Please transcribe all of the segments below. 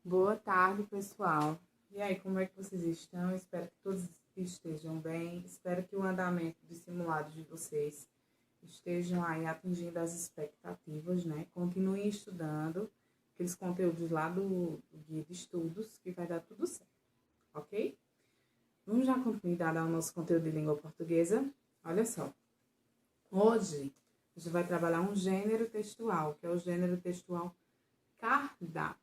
Boa tarde, pessoal. E aí, como é que vocês estão? Espero que todos estejam bem. Espero que o andamento dos simulados de vocês estejam aí atingindo as expectativas, né? Continuem estudando aqueles conteúdos lá do guia de estudos, que vai dar tudo certo, ok? Vamos dar continuidade ao nosso conteúdo de língua portuguesa? Olha só. Hoje, a gente vai trabalhar um gênero textual, que é o gênero textual cardápio.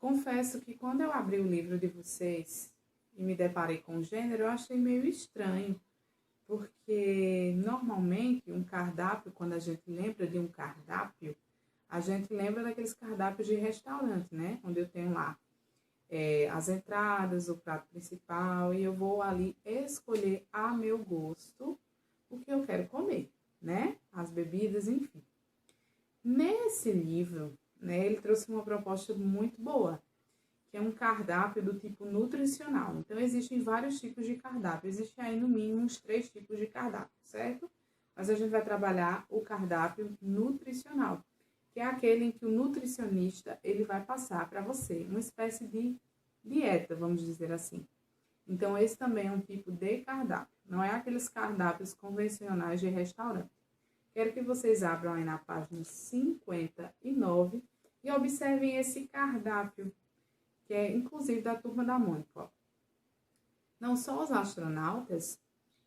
Confesso que quando eu abri o livro de vocês e me deparei com o gênero, eu achei meio estranho, porque normalmente um cardápio, quando a gente lembra de um cardápio, a gente lembra daqueles cardápios de restaurante, né? Onde eu tenho lá as entradas, o prato principal, e eu vou ali escolher a meu gosto o que eu quero comer, né? As bebidas, enfim. Nesse livro, né, ele trouxe uma proposta muito boa, que é um cardápio do tipo nutricional. Então, existem vários tipos de cardápio. Existem aí, no mínimo, uns 3 tipos de cardápio, certo? Mas a gente vai trabalhar o cardápio nutricional, que é aquele em que o nutricionista ele vai passar para você uma espécie de dieta, vamos dizer assim. Então, esse também é um tipo de cardápio. Não é aqueles cardápios convencionais de restaurante. Quero que vocês abram aí na página 59 e observem esse cardápio, que é inclusive da Turma da Mônica. Não só os astronautas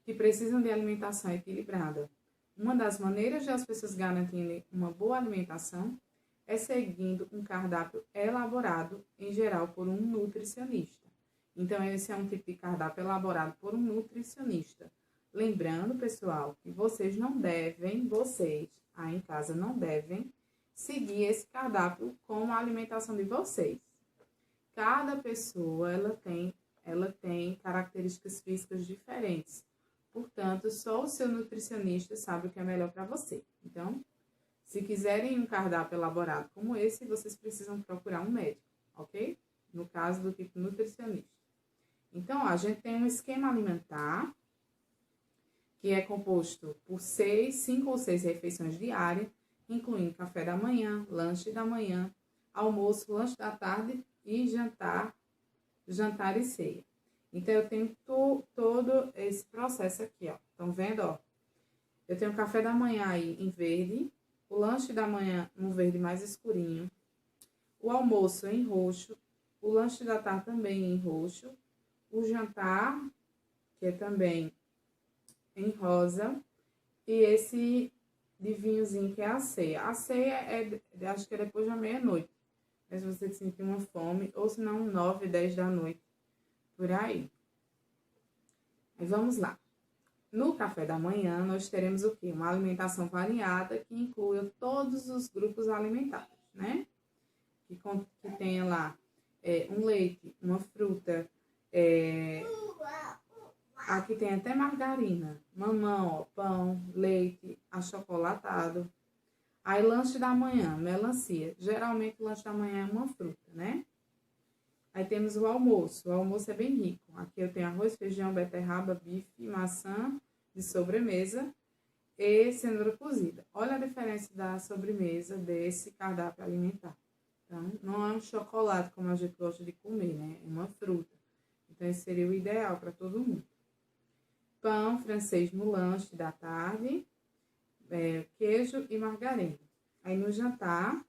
que precisam de alimentação equilibrada. Uma das maneiras de as pessoas garantirem uma boa alimentação é seguindo um cardápio elaborado, em geral, por um nutricionista. Então, esse é um tipo de cardápio elaborado por um nutricionista. Lembrando, pessoal, que vocês aí em casa não devem seguir esse cardápio com a alimentação de vocês. Cada pessoa, ela tem características físicas diferentes. Portanto, só o seu nutricionista sabe o que é melhor para você. Então, se quiserem um cardápio elaborado como esse, vocês precisam procurar um médico, ok? No caso do tipo nutricionista. Então, a gente tem um esquema alimentar que é composto por 5 ou 6 refeições diárias, incluindo café da manhã, lanche da manhã, almoço, lanche da tarde e jantar e ceia. Então, eu tenho todo esse processo aqui, ó. Estão vendo, ó? Eu tenho o café da manhã aí em verde, o lanche da manhã no verde mais escurinho, o almoço em roxo, o lanche da tarde também em roxo, o jantar, que é também em rosa, e esse de vinhozinho que é a ceia. A ceia acho que é depois da meia-noite, mas se você sentir uma fome, ou se não, 9, 10 da noite, por aí. Mas vamos lá. No café da manhã, nós teremos o quê? Uma alimentação variada que inclua todos os grupos alimentares, né? Que tenha lá um leite, uma fruta, aqui tem até margarina, mamão, ó, pão, leite, achocolatado. Aí, lanche da manhã, melancia. Geralmente, o lanche da manhã é uma fruta, né? Aí temos o almoço. O almoço é bem rico. Aqui eu tenho arroz, feijão, beterraba, bife, maçã de sobremesa e cenoura cozida. Olha a diferença da sobremesa desse cardápio alimentar. Então, não é um chocolate como a gente gosta de comer, né? É uma fruta. Então, esse seria o ideal para todo mundo. Pão francês no lanche da tarde, queijo e margarina. Aí no jantar,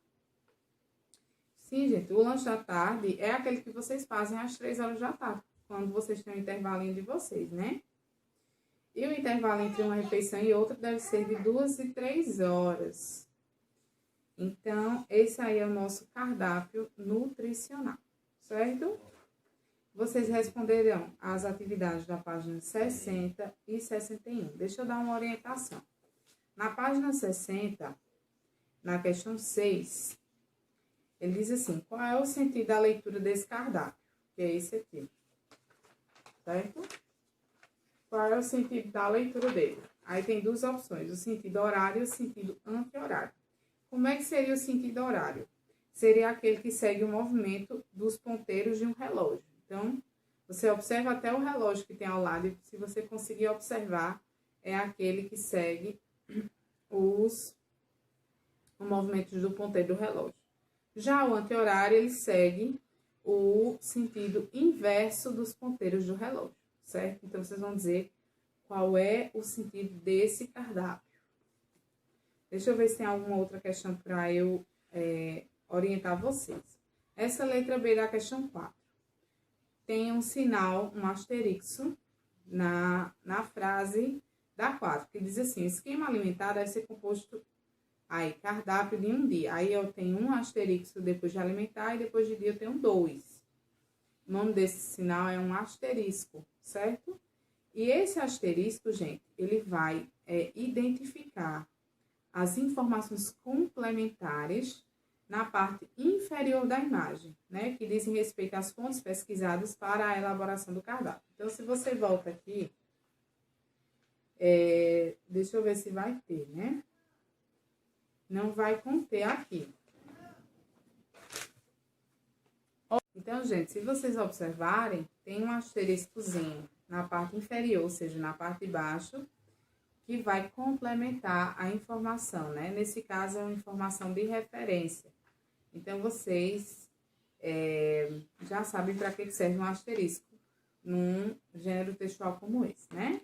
sim, gente, o lanche da tarde é aquele que vocês fazem às 3 horas da tarde, quando vocês têm o intervalinho de vocês, né? E o intervalo entre uma refeição e outra deve ser de 2 e 3 horas. Então, esse aí é o nosso cardápio nutricional, certo? Vocês responderão às atividades da página 60 e 61. Deixa eu dar uma orientação. Na página 60, na questão 6, ele diz assim: qual é o sentido da leitura desse cardápio? Que é esse aqui. Certo? Qual é o sentido da leitura dele? Aí tem 2 opções: o sentido horário e o sentido anti-horário. Como é que seria o sentido horário? Seria aquele que segue o movimento dos ponteiros de um relógio. Então, você observa até o relógio que tem ao lado, e se você conseguir observar, é aquele que segue os movimentos do ponteiro do relógio. Já o anti-horário, ele segue o sentido inverso dos ponteiros do relógio, certo? Então, vocês vão dizer qual é o sentido desse cardápio. Deixa eu ver se tem alguma outra questão para eu orientar vocês. Essa letra B da questão 4. Tem um sinal, um asterisco, na frase da 4, que diz assim: esquema alimentar deve ser composto, aí, cardápio de um dia. Aí eu tenho um asterisco depois de alimentar e depois de dia eu tenho 2. O nome desse sinal é um asterisco, certo? E esse asterisco, gente, ele vai identificar as informações complementares na parte inferior da imagem, né? Que dizem respeito às fontes pesquisadas para a elaboração do cardápio. Então, se você volta aqui, deixa eu ver se vai ter, né? Não vai conter aqui. Então, gente, se vocês observarem, tem um asteriscozinho na parte inferior, ou seja, na parte de baixo, que vai complementar a informação, né? Nesse caso, é uma informação de referência. Então, vocês já sabem para que serve um asterisco num gênero textual como esse, né?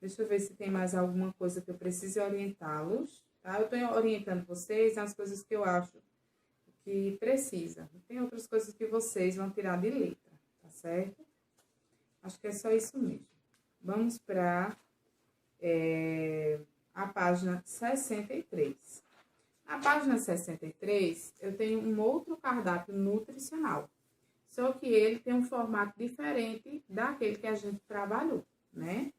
Deixa eu ver se tem mais alguma coisa que eu precise orientá-los, tá? Eu estou orientando vocês nas coisas que eu acho que precisa. Tem outras coisas que vocês vão tirar de letra, tá certo? Acho que é só isso mesmo. Vamos para a página 63. Na página 63, eu tenho um outro cardápio nutricional. Só que ele tem um formato diferente daquele que a gente trabalhou, né?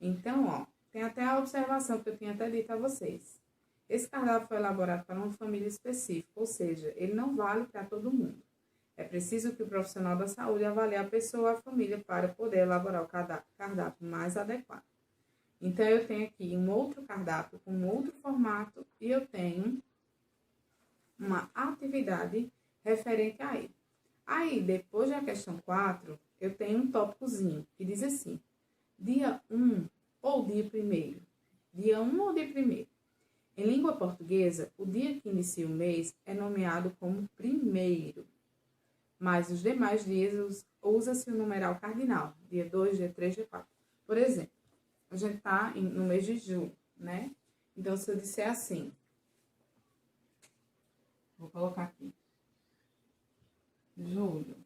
Então, ó, tem até a observação que eu tinha até dito a vocês. Esse cardápio foi elaborado para uma família específica, ou seja, ele não vale para todo mundo. É preciso que o profissional da saúde avalie a pessoa ou a família para poder elaborar o cardápio mais adequado. Então, eu tenho aqui um outro cardápio com um outro formato e eu tenho uma atividade referente a ele. Aí, depois da questão 4, eu tenho um tópicozinho que diz assim: dia 1 ou dia 1º? Dia 1 ou dia 1º? Em língua portuguesa, o dia que inicia o mês é nomeado como primeiro, mas os demais dias usa-se o numeral cardinal, dia 2, dia 3, dia 4. Por exemplo, a gente está no mês de julho, né? Então, se eu disser assim, vou colocar aqui, julho.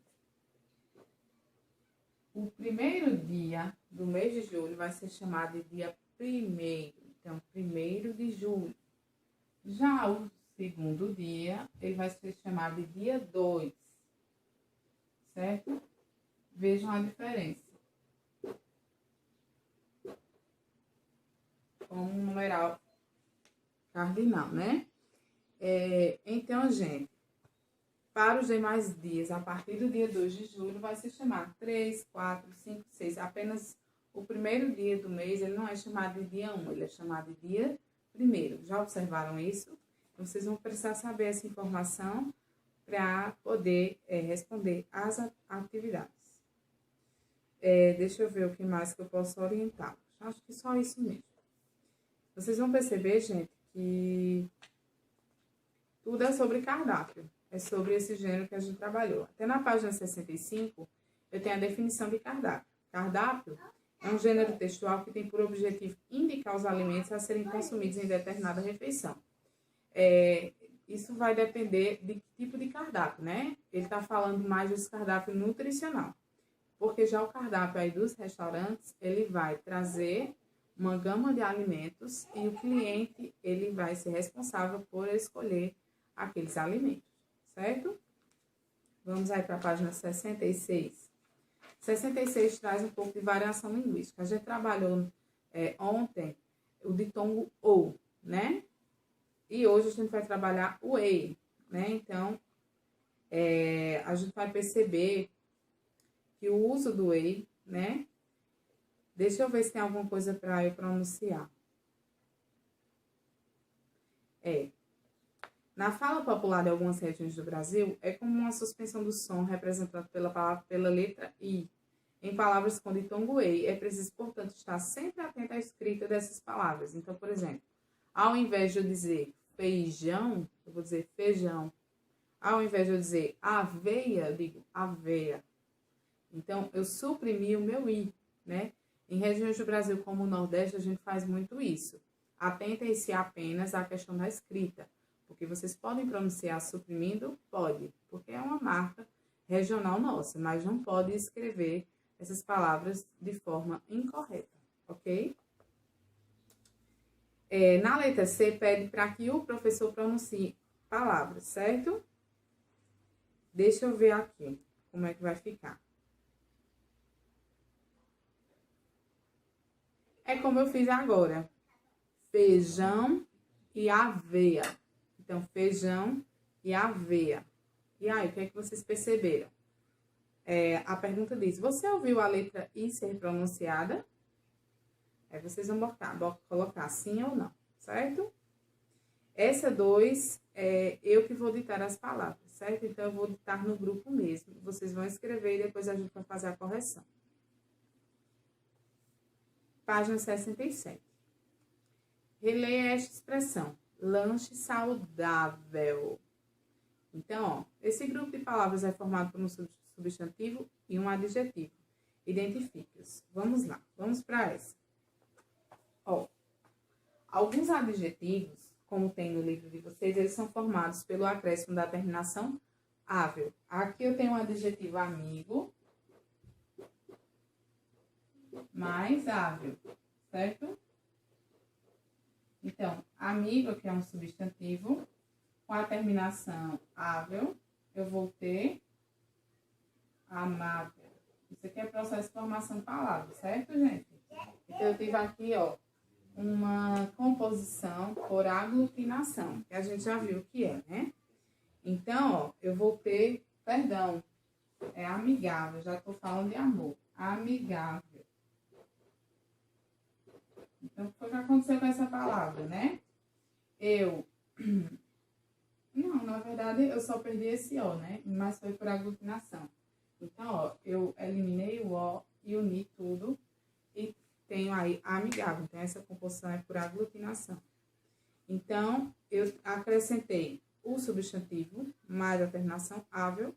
O primeiro dia do mês de julho vai ser chamado de dia 1º. Então, 1º de julho. Já o segundo dia, ele vai ser chamado de dia 2. Certo? Vejam a diferença. Como um numeral cardinal, né? Então, gente, para os demais dias, a partir do dia 2 de julho, vai se chamar 3, 4, 5, 6. Apenas o primeiro dia do mês, ele não é chamado de dia 1, ele é chamado de dia 1º. Já observaram isso? Então, vocês vão precisar saber essa informação para poder responder às atividades. Deixa eu ver o que mais que eu posso orientar. Acho que só isso mesmo. Vocês vão perceber, gente, que tudo é sobre cardápio. É sobre esse gênero que a gente trabalhou. Até na página 65, eu tenho a definição de cardápio. Cardápio é um gênero textual que tem por objetivo indicar os alimentos a serem consumidos em determinada refeição. Isso vai depender de que tipo de cardápio, né? Ele está falando mais desse cardápio nutricional. Porque já o cardápio aí dos restaurantes, ele vai trazer uma gama de alimentos e o cliente, ele vai ser responsável por escolher aqueles alimentos, certo? Vamos aí para a página 66. 66 traz um pouco de variação linguística. A gente trabalhou ontem o ditongo ou, né? E hoje a gente vai trabalhar o ei, né? Então, a gente vai perceber que o uso do ei, né? Deixa eu ver se tem alguma coisa para eu pronunciar. Na fala popular de algumas regiões do Brasil, é comum a suspensão do som representado pela letra I. Em palavras com ditongo ei, é preciso, portanto, estar sempre atento à escrita dessas palavras. Então, por exemplo, ao invés de eu dizer feijão, eu vou dizer feijão. Ao invés de eu dizer aveia, eu digo aveia. Então, eu suprimi o meu i, né? Em regiões do Brasil como o Nordeste, a gente faz muito isso. Atentem-se apenas à questão da escrita, porque vocês podem pronunciar suprimindo? Pode, porque é uma marca regional nossa, mas não pode escrever essas palavras de forma incorreta, ok? Na letra C, pede para que o professor pronuncie palavras, certo? Deixa eu ver aqui como é que vai ficar. É como eu fiz agora. Feijão e aveia. Então, feijão e aveia. E aí, o que é que vocês perceberam? A pergunta diz, você ouviu a letra I ser pronunciada? Aí vocês vão colocar sim ou não, certo? Essa 2 é eu que vou ditar as palavras, certo? Então, eu vou ditar no grupo mesmo. Vocês vão escrever e depois a gente vai fazer a correção. Página 67. Releia esta expressão. Lanche saudável. Então, ó, esse grupo de palavras é formado por um substantivo e um adjetivo. Identifique-os. Vamos lá, vamos para essa. Ó, alguns adjetivos, como tem no livro de vocês, eles são formados pelo acréscimo da terminação ável. Aqui eu tenho um adjetivo amigo mais ável, certo? Então, amigo, que é um substantivo, com a terminação ável, eu vou ter amável. Isso aqui é processo de formação de palavras, certo, gente? Então, eu tive aqui, ó, uma composição por aglutinação, que a gente já viu o que é, né? Então, ó, eu vou ter, perdão, é amigável, já tô falando de amor, amigável. Então, o que foi que aconteceu com essa palavra, né? Não, na verdade, eu só perdi esse O, né? Mas foi por aglutinação. Então, ó, eu eliminei o O e uni tudo e tenho aí amigável. Então, essa composição é por aglutinação. Então, eu acrescentei o substantivo mais a terminação ável.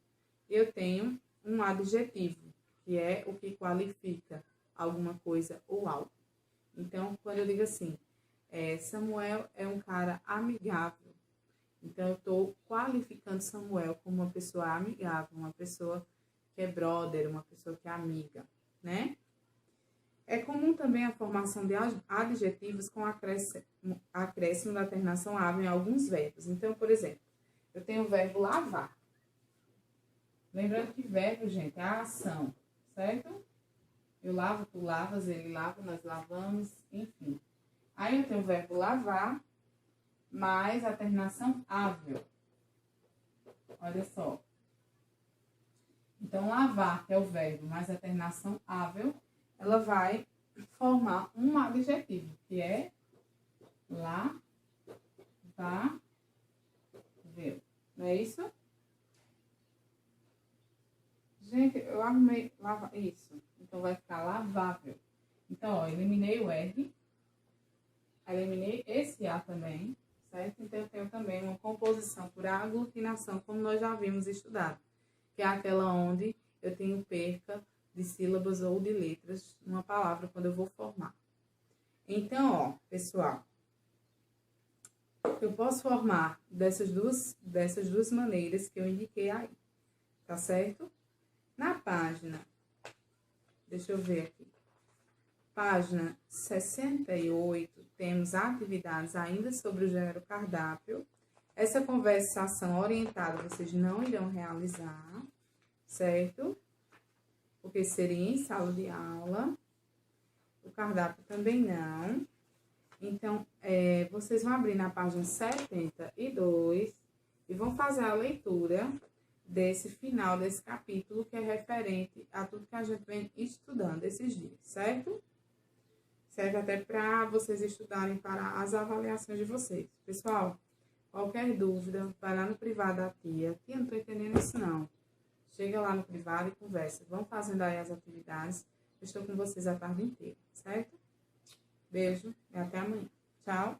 Eu tenho um adjetivo, que é o que qualifica alguma coisa ou algo. Então, quando eu digo assim, Samuel é um cara amigável. Então, eu estou qualificando Samuel como uma pessoa amigável, uma pessoa que é brother, uma pessoa que é amiga, né? É comum também a formação de adjetivos com acréscimo da terminação ável em alguns verbos. Então, por exemplo, eu tenho o verbo lavar. Lembrando que verbo, gente, é a ação, certo? Eu lavo, tu lavas, ele lava, nós lavamos, enfim. Aí eu tenho o verbo lavar, mais a terminação ável. Olha só. Então, lavar, que é o verbo, mais a terminação ável, ela vai formar um adjetivo, que é lavável. Não é isso? Gente, eu arrumei isso. Então, vai ficar lavável. Então, ó, eliminei o R. Eliminei esse A também, certo? Então, eu tenho também uma composição por aglutinação, como nós já vimos estudado, que é aquela onde eu tenho perca de sílabas ou de letras numa palavra quando eu vou formar. Então, ó, pessoal, eu posso formar dessas duas maneiras que eu indiquei aí, tá certo? Na página, deixa eu ver aqui, página 68, temos atividades ainda sobre o gênero cardápio. Essa conversação orientada vocês não irão realizar, certo? Porque seria em sala de aula. O cardápio também não. Então, vocês vão abrir na página 72 e vão fazer a leitura desse final desse capítulo, que é referente a tudo que a gente vem estudando esses dias, certo? Serve até para vocês estudarem para as avaliações de vocês. Pessoal, qualquer dúvida, vai lá no privado da tia. Tia, não estou entendendo isso não. Chega lá no privado e conversa. Vão fazendo aí as atividades. Eu estou com vocês a tarde inteira, certo? Beijo e até amanhã. Tchau.